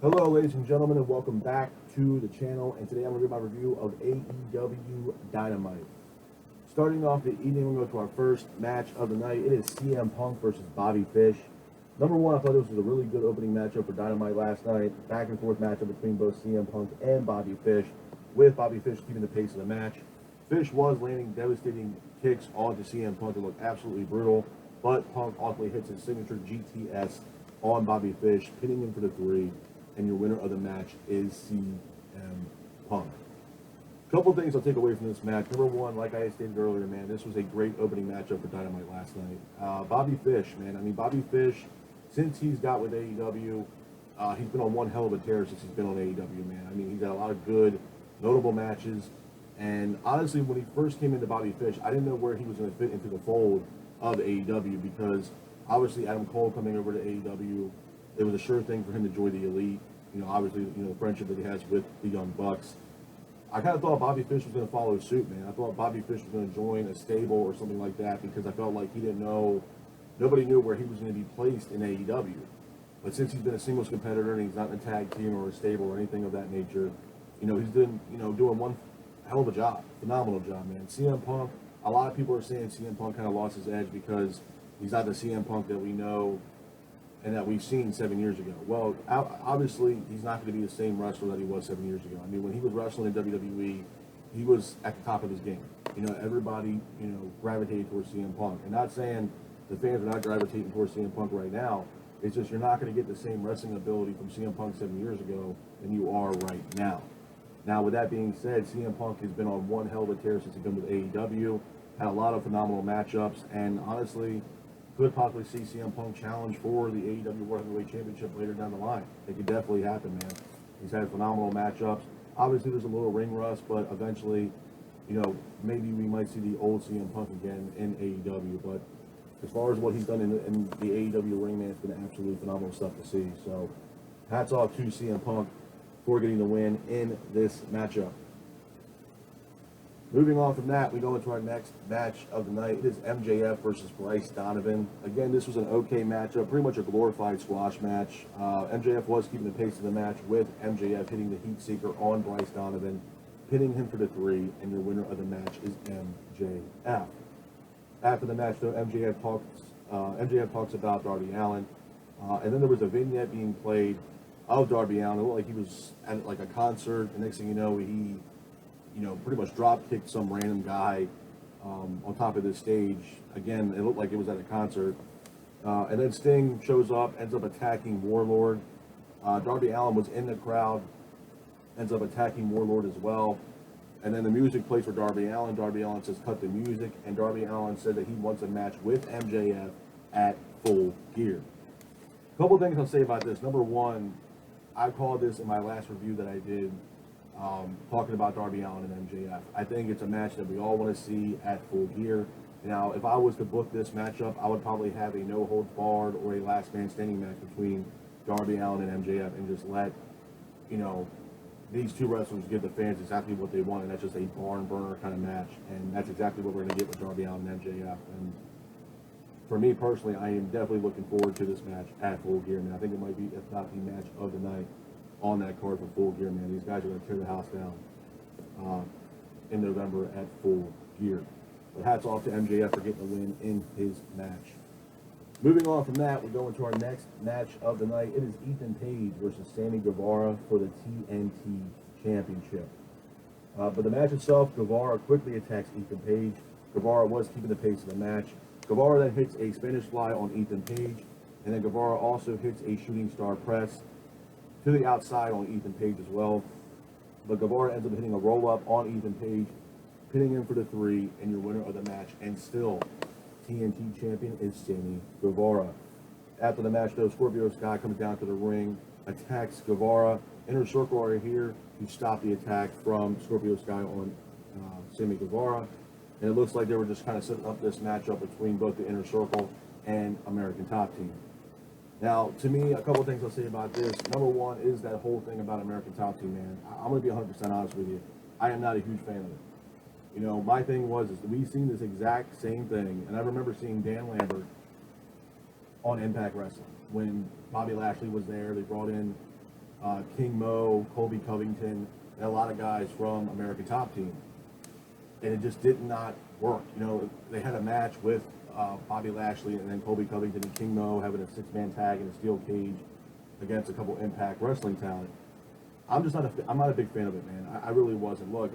Hello, ladies and gentlemen, and welcome back to the channel. And today I'm going to do my review of AEW Dynamite. Starting off the evening, we're going to go to our first match of the night. It is CM Punk versus Bobby Fish. Number one, I thought this was a really good opening matchup for Dynamite last night. Back and forth matchup between both CM Punk and Bobby Fish, with Bobby Fish keeping the pace of the match. Fish was landing devastating kicks onto CM Punk that looked absolutely brutal, but Punk ultimately hits his signature GTS on Bobby Fish, pinning him for the 3. And your winner of the match is CM Punk. A couple things I'll take away from this match. Number one, like I stated earlier, man, this was a great opening matchup for Dynamite last night. Bobby Fish, man. I mean, Bobby Fish, since he's got with AEW, he's been on one hell of a tear since he's been on AEW, man. I mean, he's got a lot of good, notable matches. And honestly, when he first came into Bobby Fish, I didn't know where he was going to fit into the fold of AEW because obviously Adam Cole coming over to AEW, it was a sure thing for him to join the Elite. You know, obviously, the friendship that he has with the Young Bucks. I kind of thought Bobby Fish was going to follow suit, man. I thought Bobby Fish was going to join a stable or something like that because I felt like he didn't know, nobody knew where he was going to be placed in AEW. But since he's been a singles competitor and he's not in a tag team or a stable or anything of that nature, he's doing one hell of a job, phenomenal job, man. CM Punk, a lot of people are saying CM Punk kind of lost his edge because he's not the CM Punk that we know and that we've seen 7 years ago. Well, obviously, he's not going to be the same wrestler that he was 7 years ago. I mean, when he was wrestling in WWE, he was at the top of his game. Everybody, gravitated towards CM Punk. And not saying the fans are not gravitating towards CM Punk right now. It's just you're not going to get the same wrestling ability from CM Punk 7 years ago than you are right now. Now, with that being said, CM Punk has been on one hell of a tear since he's been with AEW, had a lot of phenomenal matchups, and honestly, could possibly see CM Punk challenge for the AEW World Heavyweight Championship later down the line. It could definitely happen, man. He's had phenomenal matchups. Obviously, there's a little ring rust, but eventually, maybe we might see the old CM Punk again in AEW. But as far as what he's done in the AEW ring, man, it's been absolutely phenomenal stuff to see. So, hats off to CM Punk for getting the win in this matchup. Moving on from that, we go into our next match of the night. It is MJF versus Bryce Donovan. Again, this was an okay matchup, pretty much a glorified squash match. MJF was keeping the pace of the match with MJF hitting the heat seeker on Bryce Donovan, pinning him for the 3, and your winner of the match is MJF. After the match, though, MJF talks about Darby Allin, and then there was a vignette being played of Darby Allin. It looked like he was at like a concert, and next thing you know, he pretty much drop kicked some random guy on top of this stage. Again, it looked like it was at a concert. And then Sting shows up, ends up attacking Warlord. Darby Allin was in the crowd, ends up attacking Warlord as well. And then the music plays for Darby Allin. Darby Allin says, cut the music. And Darby Allin said that he wants a match with MJF at Full Gear. A couple things I'll say about this. Number one, I called this in my last review that I did, talking about Darby Allin and MJF. I think it's a match that we all want to see at Full Gear. Now, if I was to book this matchup, I would probably have a no-holds-barred or a last-man-standing match between Darby Allin and MJF and just let, these two wrestlers give the fans exactly what they want, and that's just a barn-burner kind of match. And that's exactly what we're going to get with Darby Allin and MJF. And for me personally, I am definitely looking forward to this match at Full Gear. And I think it might be, if not the match of the night, on that card for Full Gear, man. These guys are going to tear the house down in November at Full Gear. But hats off to MJF for getting the win in his match. Moving on from that, we go into our next match of the night. It is Ethan Page versus Sammy Guevara for the TNT Championship. But the match itself, Guevara quickly attacks Ethan Page. Guevara was keeping the pace of the match. Guevara then hits a Spanish fly on Ethan Page. And then Guevara also hits a shooting star press to the outside on Ethan Page as well. But Guevara ends up hitting a roll-up on Ethan Page, pinning him for the 3, and your winner of the match. And still, TNT champion is Sammy Guevara. After the match, though, Scorpio Sky comes down to the ring, attacks Guevara. Inner Circle are here to stop the attack from Scorpio Sky on Sammy Guevara. And it looks like they were just kind of setting up this matchup between both the Inner Circle and American Top Team. Now, to me, a couple of things I'll say about this. Number one is that whole thing about American Top Team, man. I'm going to be 100% honest with you. I am not a huge fan of it. My thing is we've seen this exact same thing. And I remember seeing Dan Lambert on Impact Wrestling when Bobby Lashley was there. They brought in King Mo, Colby Covington, and a lot of guys from American Top Team. And it just did not work. You know, they had a match with Bobby Lashley and then Colby Covington and King Mo having a 6-man tag in a steel cage against a couple Impact Wrestling talent. I'm not a big fan of it, man. I really wasn't. Look,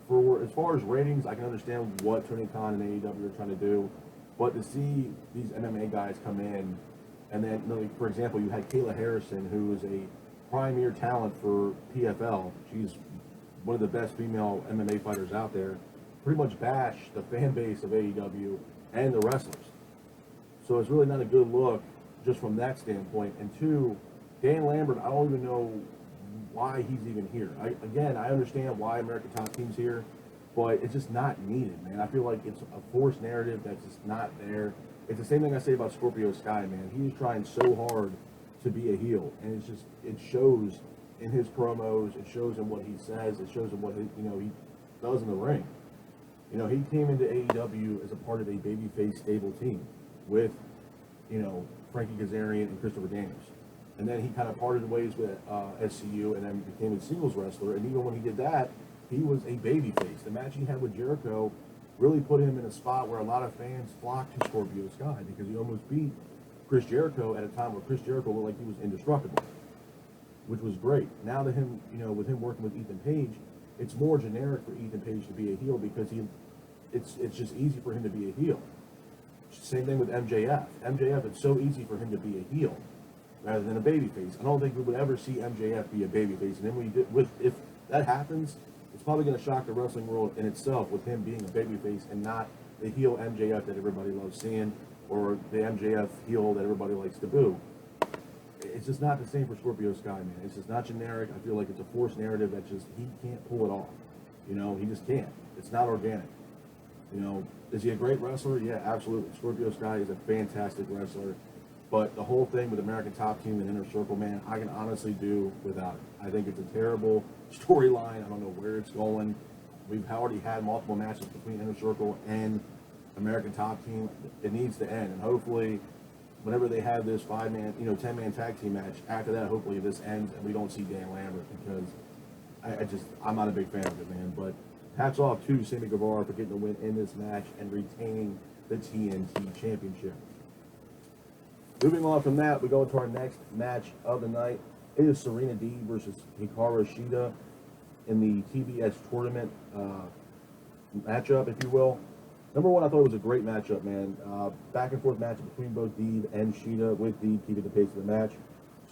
for as far as ratings, I can understand what Tony Khan and AEW are trying to do, but to see these MMA guys come in, and then, like, for example, you had Kayla Harrison, who is a premier talent for PFL. She's one of the best female MMA fighters out there. Pretty much bash the fan base of AEW and the wrestlers. So it's really not a good look just from that standpoint. And two, Dan Lambert, I don't even know why he's even here. I understand why American Top Team's here, but it's just not needed, man. I feel like it's a forced narrative that's just not there. It's the same thing I say about Scorpio Sky, man. He's trying so hard to be a heel, and it shows in his promos, it shows in what he says, it shows in what he does in the ring. You know, he came into AEW as a part of a babyface stable team with, Frankie Kazarian and Christopher Daniels. And then he kind of parted ways with SCU and then became a singles wrestler. And even when he did that, he was a babyface. The match he had with Jericho really put him in a spot where a lot of fans flocked to Scorpio Sky because he almost beat Chris Jericho at a time where Chris Jericho looked like he was indestructible, which was great. Now to him, with him working with Ethan Page, it's more generic for Ethan Page to be a heel because it's just easy for him to be a heel. Same thing with MJF. MJF, it's so easy for him to be a heel rather than a babyface. I don't think we would ever see MJF be a babyface. And then if that happens, it's probably going to shock the wrestling world in itself with him being a babyface and not the heel MJF that everybody loves seeing or the MJF heel that everybody likes to boo. It's just not the same for Scorpio Sky, man. It's just not generic. I feel like it's a forced narrative that just, he can't pull it off. He just can't. It's not organic. Is he a great wrestler? Yeah, absolutely. Scorpio Sky is a fantastic wrestler. But the whole thing with American Top Team and Inner Circle, man, I can honestly do without it. I think it's a terrible storyline. I don't know where it's going. We've already had multiple matches between Inner Circle and American Top Team. It needs to end. And hopefully, whenever they have this 10-man tag team match, after that, hopefully this ends and we don't see Dan Lambert because I'm not a big fan of it, man. But hats off to Sammy Guevara for getting the win in this match and retaining the TNT Championship. Moving on from that, we go into our next match of the night. It is Serena Deeb versus Hikaru Shida in the TBS tournament matchup, if you will. Number one, I thought it was a great matchup, man. Back and forth matchup between both Deeb and Shida, with Deeb keeping the pace of the match.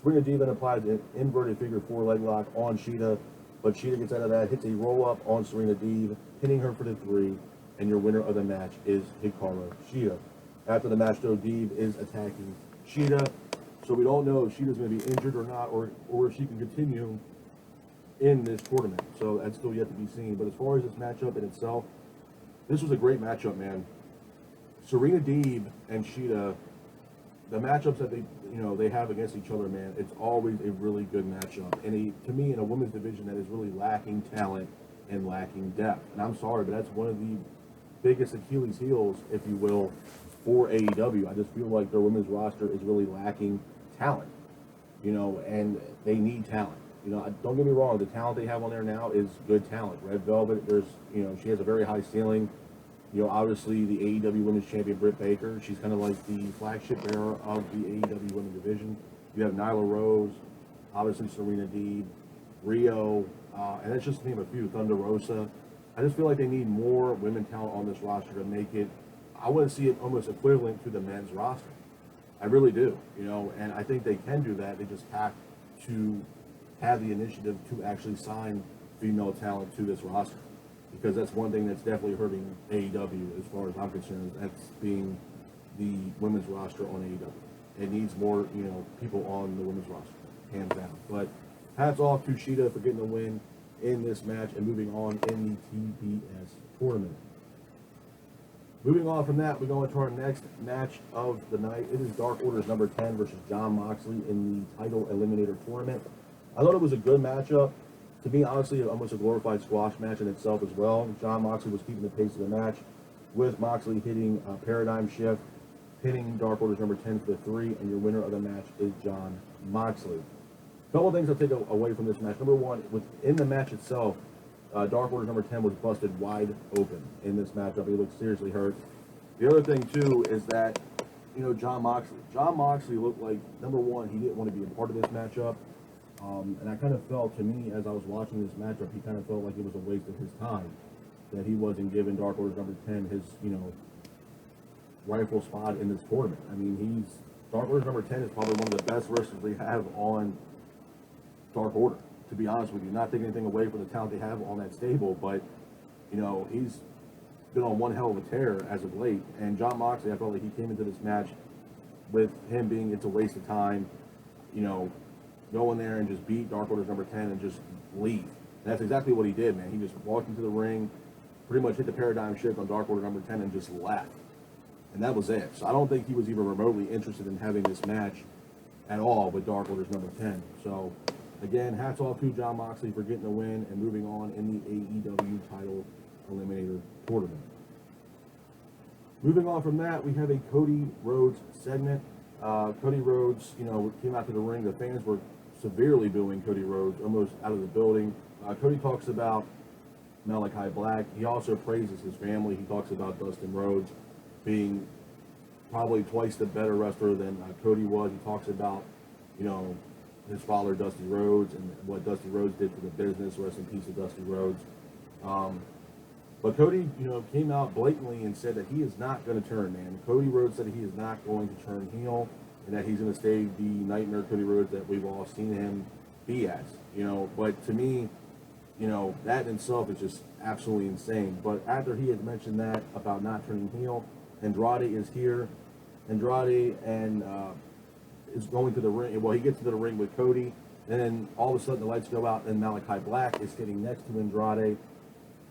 Serena Deeb then applies an inverted figure 4 leg lock on Shida, but Shida gets out of that, hits a roll up on Serena Deeb, pinning her for the 3, and your winner of the match is Hikaru Shida. After the match, though, Deeb is attacking Shida, so we don't know if Shida's going to be injured or not, or if she can continue in this tournament. So that's still yet to be seen. But as far as this matchup in itself, this was a great matchup, man. Serena Deeb and Shida, the matchups that they have against each other, man, it's always a really good matchup. And to me, in a women's division that is really lacking talent and lacking depth. And I'm sorry, but that's one of the biggest Achilles heels, if you will, for AEW. I just feel like their women's roster is really lacking talent, and they need talent. Don't get me wrong, the talent they have on there now is good talent. Red Velvet, she has a very high ceiling. Obviously the AEW Women's Champion Britt Baker, she's kind of like the flagship bearer of the AEW Women's Division. You have Nyla Rose, obviously Serena Deeb, Rio, and that's just to name a few, Thunder Rosa. I just feel like they need more women talent on this roster to make it, I want to see it almost equivalent to the men's roster. I really do, and I think they can do that. They just have to have the initiative to actually sign female talent to this roster, because that's one thing that's definitely hurting AEW as far as I'm concerned. That's being the women's roster on AEW. It needs more, people on the women's roster, hands down. But hats off to Shida for getting the win in this match and moving on in the TBS tournament. Moving on from that, we go into our next match of the night. It is Dark Order's number 10 versus Jon Moxley in the title eliminator tournament. I thought it was a good matchup. To me, honestly, almost a glorified squash match in itself as well. Jon Moxley was keeping the pace of the match, with Moxley hitting a paradigm shift, pinning Dark Order's number 10 for the 3, and your winner of the match is Jon Moxley. couple of things I'll take away from this match. Number one, within the match itself, Dark Order's number 10 was busted wide open in this matchup. He looked seriously hurt. The other thing, too, is that, Jon Moxley. Jon Moxley looked like, number one, he didn't want to be a part of this matchup. And I kind of felt, to me, as I was watching this matchup, he kind of felt like it was a waste of his time, that he wasn't giving Dark Order's number 10 his, rightful spot in this tournament. I mean, Dark Order's number 10 is probably one of the best wrestlers they have on Dark Order, to be honest with you. Not taking anything away from the talent they have on that stable, but, he's been on one hell of a tear as of late. And Jon Moxley, I felt like he came into this match with him being it's a waste of time, go in there and just beat Dark Order's number 10 and just leave. And that's exactly what he did, man. He just walked into the ring, pretty much hit the paradigm shift on Dark Order number 10 and just left. And that was it. So I don't think he was even remotely interested in having this match at all with Dark Order's number 10. So, again, hats off to Jon Moxley for getting the win and moving on in the AEW title eliminator tournament. Moving on from that, we have a Cody Rhodes segment. Cody Rhodes, came out to the ring. The fans were severely booing Cody Rhodes, almost out of the building. Cody talks about Malachi Black. He also praises his family. He talks about Dustin Rhodes being probably twice the better wrestler than Cody was. He talks about, his father, Dusty Rhodes, and what Dusty Rhodes did for the business. Rest in peace to Dusty Rhodes. But Cody, came out blatantly and said that he is not going to turn, man. Cody Rhodes said he is not going to turn heel and that he's going to stay the Nightmare Cody Rhodes that we've all seen him be as, But to me, that in itself is just absolutely insane. But after he had mentioned that about not turning heel, Andrade is here. Andrade and is going to the ring. Well, he gets to the ring with Cody, and then all of a sudden the lights go out, and Malachi Black is sitting next to Andrade.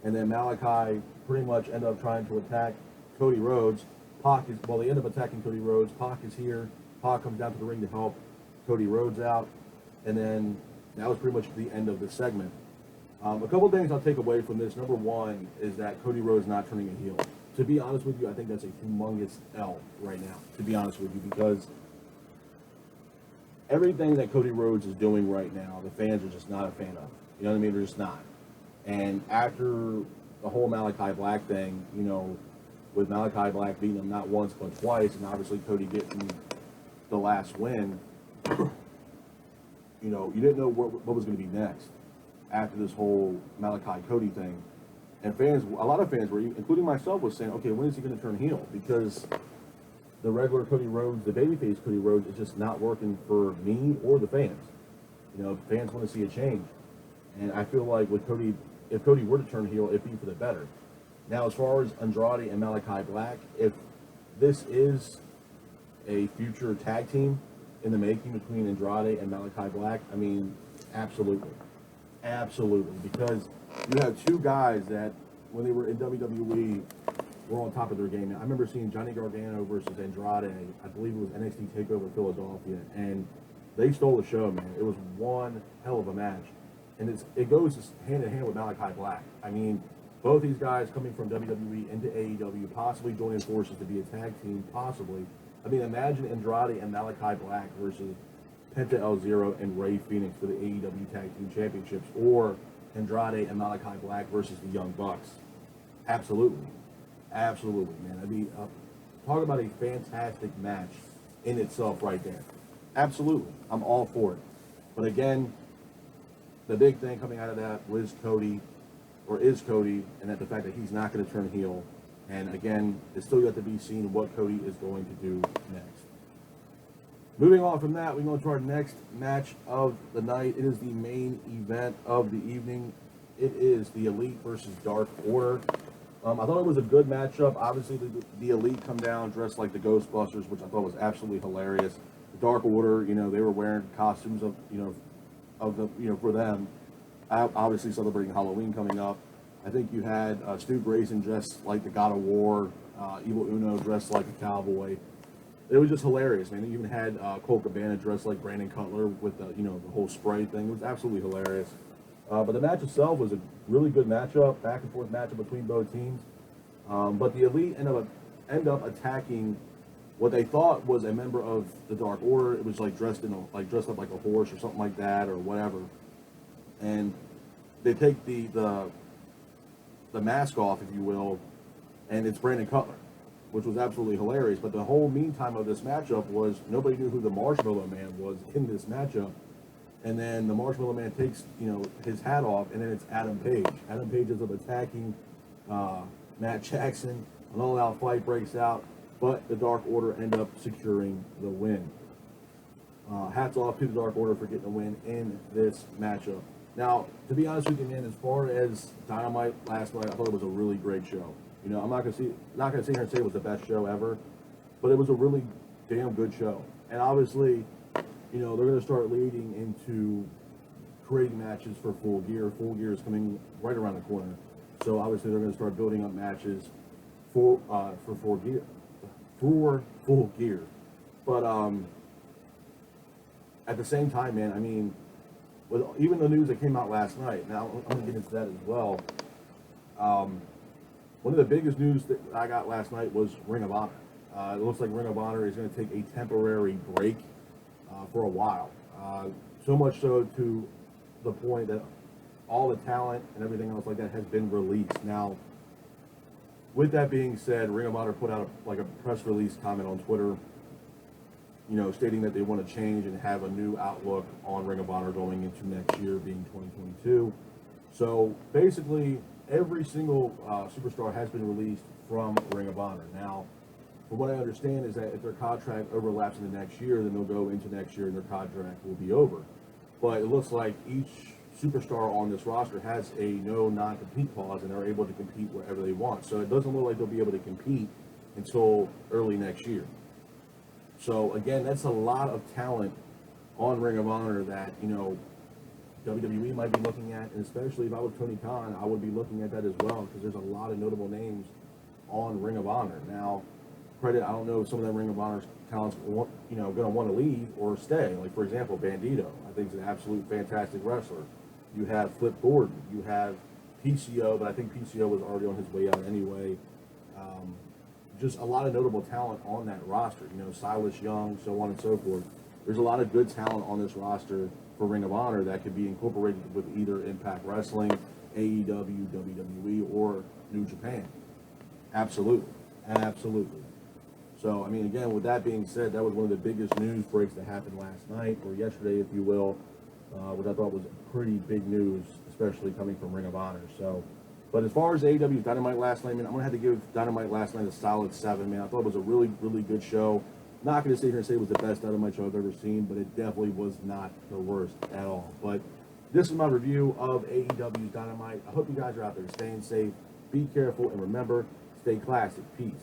And then Malachi pretty much end up trying to attack Cody Rhodes. They end up attacking Cody Rhodes. Pac is here. Pac comes down to the ring to help Cody Rhodes out. And then that was pretty much the end of the segment. A couple of things I'll take away from this. Number one is that Cody Rhodes not turning a heel. To be honest with you, I think that's a humongous L right now, to be honest with you, because everything that Cody Rhodes is doing right now, the fans are just not a fan of. You know what I mean? They're just not. And after the whole Malachi Black thing, with Malachi Black beating him not once but twice, and obviously Cody getting the last win, you didn't know what was going to be next after this whole Malachi Cody thing. And a lot of fans were, including myself, was saying, okay, when is he going to turn heel? Because the regular Cody Rhodes, the babyface Cody Rhodes, is just not working for me or the fans. Fans want to see a change. And I feel like with Cody, if Cody were to turn heel, it'd be for the better. Now, as far as Andrade and Malachi Black, if this is a future tag team in the making between Andrade and Malachi Black, I mean, absolutely. Absolutely. Because you have two guys that, when they were in WWE, were on top of their game. I remember seeing Johnny Gargano versus Andrade, I believe it was NXT TakeOver Philadelphia, and they stole the show, man. It was one hell of a match. And it goes hand in hand with Malachi Black. I mean, both these guys coming from WWE into AEW, possibly joining forces to be a tag team, possibly. I mean, imagine Andrade and Malachi Black versus Penta El Zero and Rey Fenix for the AEW Tag Team Championships, or Andrade and Malachi Black versus the Young Bucks. Absolutely. Absolutely, man. I mean, talk about a fantastic match in itself right there. Absolutely. I'm all for it. But again, the big thing coming out of that is Cody, and that the fact that he's not going to turn heel. And again, it's still yet to be seen what Cody is going to do next. Moving on from that, we go to our next match of the night. It is the main event of the evening. It is the Elite versus Dark Order. I thought it was a good matchup. Obviously, the Elite come down dressed like the Ghostbusters, which I thought was absolutely hilarious. The Dark Order, they were wearing costumes for them. Obviously, celebrating Halloween coming up. I think you had Stu Grayson dressed like the God of War, Evil Uno dressed like a cowboy. It was just hilarious, man. You even had Colt Cabana dressed like Brandon Cutler with the whole spray thing. It was absolutely hilarious. But the match itself was a really good matchup, back and forth matchup between both teams. But the Elite end up attacking what they thought was a member of the Dark Order. It was like dressed up like a horse or something like that or whatever. And they take the mask off, if you will, and it's Brandon Cutler, which was absolutely hilarious. But the whole meantime of this matchup was nobody knew who the Marshmallow Man was in this matchup. And then the Marshmallow Man takes, his hat off, and then it's Adam Page. Adam Page ends up attacking Matt Jackson. An all-out fight breaks out, but the Dark Order end up securing the win. Hats off to the Dark Order for getting the win in this matchup. Now, to be honest with you, man, as far as Dynamite last night, I thought it was a really great show. I'm not gonna sit here and say it was the best show ever, but it was a really damn good show. And obviously, they're gonna start leading into creating matches for Full Gear. Full Gear is coming right around the corner, so obviously they're gonna start building up matches for Full Gear, Full Gear. But at the same time, man, I mean, with even the news that came out last night. Now I'm gonna get into that as well. One of the biggest news that I got last night was Ring of Honor. It looks like Ring of Honor is going to take a temporary break for a while. So much so to the point that all the talent and everything else like that has been released. Now, with that being said, Ring of Honor put out a press release comment on Twitter, stating that they want to change and have a new outlook on Ring of Honor going into next year, being 2022. So basically, every single superstar has been released from Ring of Honor. Now, from what I understand is that if their contract overlaps in the next year, then they'll go into next year and their contract will be over. But it looks like each superstar on this roster has a no non-compete clause, and they're able to compete wherever they want. So it doesn't look like they'll be able to compete until early next year. So again, that's a lot of talent on Ring of Honor that, WWE might be looking at, and especially if I was Tony Khan, I would be looking at that as well, because there's a lot of notable names on Ring of Honor. Now, I don't know if some of that Ring of Honor talent's going to want to leave or stay. Like, for example, Bandito, I think is an absolute fantastic wrestler. You have Flip Gordon, you have PCO, but I think PCO was already on his way out anyway. Just a lot of notable talent on that roster. Silas Young, so on and so forth. There's a lot of good talent on this roster for Ring of Honor that could be incorporated with either Impact Wrestling, AEW, WWE, or New Japan. Absolutely. So, I mean, again, with that being said, that was one of the biggest news breaks that happened last night, or yesterday, if you will, which I thought was pretty big news, especially coming from Ring of Honor. So, but as far as AEW's Dynamite last night, man, I'm going to have to give Dynamite last night a solid 7, man. I thought it was a really, really good show. Not going to sit here and say it was the best Dynamite show I've ever seen, but it definitely was not the worst at all. But this is my review of AEW's Dynamite. I hope you guys are out there staying safe, be careful, and remember, stay classic. Peace.